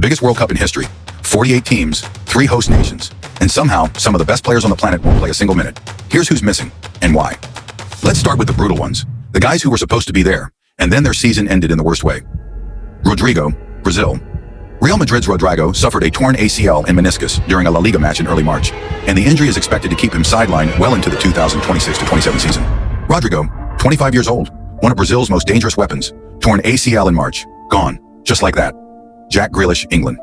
biggest World Cup in history, 48 teams, 3 host nations, and somehow some of the best players on the planet won't play a single minute. Here's who's missing and why. Let's start with the brutal ones, the guys who were supposed to be there, and then their season ended in the worst way. Rodrigo, Brazil. Real Madrid's Rodrigo suffered a torn ACL and meniscus during a La Liga match in early March, and the injury is expected to keep him sidelined well into the 2026-27 season. Rodrigo, 25 years old, one of Brazil's most dangerous weapons, torn ACL in March, gone, just like that. Jack Grealish, England.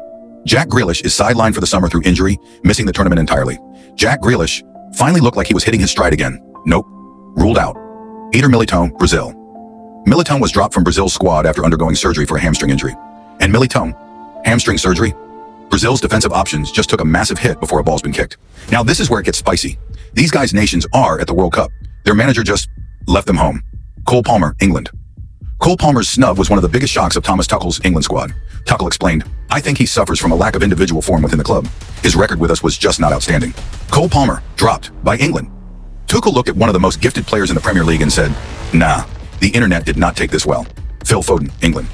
Jack Grealish is sidelined for the summer through injury, missing the tournament entirely. Jack Grealish finally looked like he was hitting his stride again. Nope, ruled out. Eder Militão, Brazil. Militão was dropped from Brazil's squad after undergoing surgery for a hamstring injury. And Militão, hamstring surgery? Brazil's defensive options just took a massive hit before a ball's been kicked. Now this is where it gets spicy. These guys' nations are at the World Cup. Their manager just left them home. Cole Palmer, England. Cole Palmer's snub was one of the biggest shocks of Thomas Tuchel's England squad. Tuchel explained, "I think he suffers from a lack of individual form within the club. His record with us was just not outstanding." Cole Palmer, dropped by England. Tuchel looked at one of the most gifted players in the Premier League and said, "Nah, the internet did not take this well." Phil Foden, England.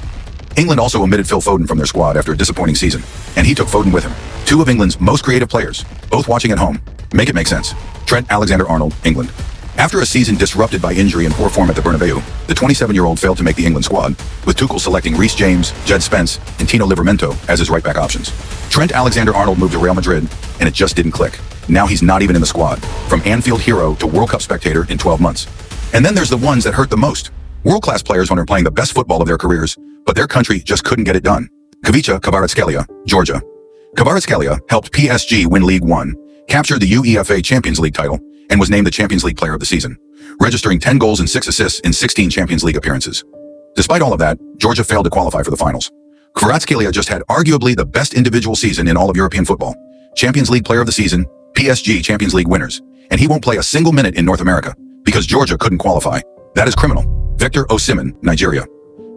England also omitted Phil Foden from their squad after a disappointing season, and he took Foden with him. 2 of England's most creative players, both watching at home. Make it make sense. Trent Alexander-Arnold, England. After a season disrupted by injury and poor form at the Bernabeu, the 27-year-old failed to make the England squad, with Tuchel selecting Reece James, Jed Spence, and Tino Livramento as his right-back options. Trent Alexander-Arnold moved to Real Madrid, and it just didn't click. Now he's not even in the squad, from Anfield hero to World Cup spectator in 12 months. And then there's the ones that hurt the most. World-class players when they're playing the best football of their careers, but their country just couldn't get it done. Kavica Kvaratskhelia, Georgia. Kvaratskhelia helped PSG win League One, captured the UEFA Champions League title, and was named the Champions League Player of the Season, registering 10 goals and 6 assists in 16 Champions League appearances. Despite all of that, Georgia failed to qualify for the finals. Kvaratskhelia just had arguably the best individual season in all of European football. Champions League Player of the Season, PSG Champions League winners, and he won't play a single minute in North America because Georgia couldn't qualify. That is criminal. Victor Osimhen, Nigeria.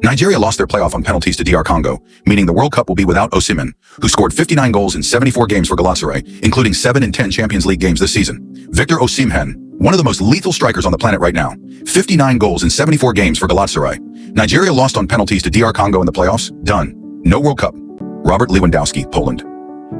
Nigeria lost their playoff on penalties to DR Congo, meaning the World Cup will be without Osimhen, who scored 59 goals in 74 games for Galatasaray, including 7 in 10 Champions League games this season. Victor Osimhen, one of the most lethal strikers on the planet right now. 59 goals in 74 games for Galatasaray. Nigeria lost on penalties to DR Congo in the playoffs. Done. No World Cup. Robert Lewandowski, Poland.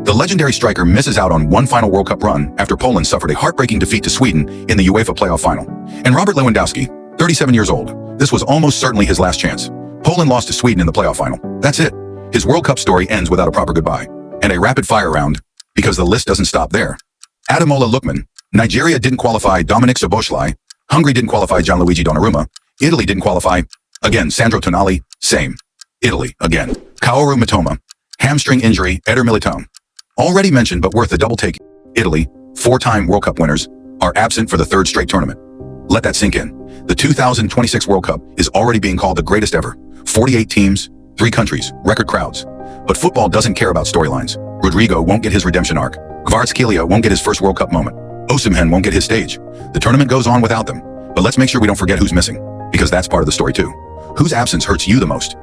The legendary striker misses out on one final World Cup run after Poland suffered a heartbreaking defeat to Sweden in the UEFA playoff final. And Robert Lewandowski, 37 years old, this was almost certainly his last chance. Poland lost to Sweden in the playoff final. That's it. His World Cup story ends without a proper goodbye. And a rapid-fire round, because the list doesn't stop there. Ademola Lookman. Nigeria didn't qualify Dominic Szoboszlai. Hungary didn't qualify Gianluigi Donnarumma. Italy didn't qualify. Again, Sandro Tonali. Same. Italy, again. Kaoru Mitoma. Hamstring injury, Eder Militão. Already mentioned, but worth the double take. Italy, 4-time World Cup winners, are absent for the 3rd straight tournament. Let that sink in. The 2026 World Cup is already being called the greatest ever. 48 teams, 3 countries, record crowds. But football doesn't care about storylines. Rodrigo won't get his redemption arc. Kvaratskhelia won't get his first World Cup moment. Osimhen won't get his stage. The tournament goes on without them. But let's make sure we don't forget who's missing, because that's part of the story too. Whose absence hurts you the most?